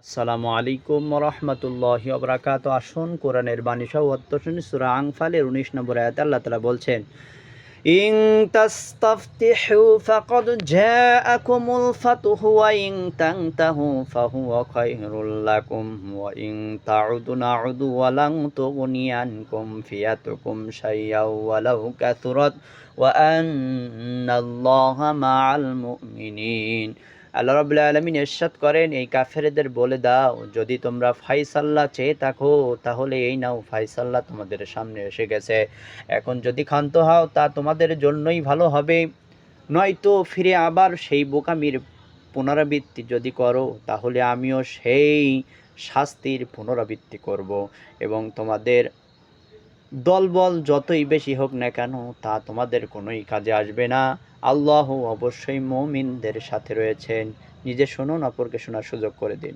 আসসালামু আলাইকুম রহমতুল্লাহি ওয়া আসুন কোরআনের বাণী সহ শুনি সূরা আনফালের ১৯ নম্বর আয়াতে আল্লাহ তাআলা বলছেন, ইন তাস্তাফতিহু ফাকাদ জাআকুমুল ফাতহু ওয়া ইন তানতাহু ফাহুয়া খায়রুল লাকুম ওয়া ইন তাউদু নাউদু ওয়া লান তুগনি আনকুম ফিয়াতুকুম শাইয়্যাও ওয়ালাউ কাসুরাত ওয়া আন্নাল্লাহা মাআল মুমিনিন। আল্লাহ রাব্বুল আলামিন ইরশাদ করেন, এই কাফেরদের বলে দাও, যদি তোমরা ফায়সাল্লা চেয়ে থাকো তাহলে এই নাও, ফায়সাল্লা তোমাদের সামনে এসে গেছে। এখন যদি ক্ষান্ত হও তা তোমাদের জন্যই ভালো হবে, নয়তো ফিরে আবার সেই বোকামির পুনরাবৃত্তি যদি করো তাহলে আমিও সেই শাস্তির পুনরাবৃত্তি করব এবং তোমাদের দলবল যতই বেশি হোক না কেন তা তোমাদের কোনোই কাজে আসবে না। আল্লাহ অবশ্যই মুমিনদের সাথে রয়েছেন। নিজে শুনুন, অপরকে শোনার সুযোগ করে দিন।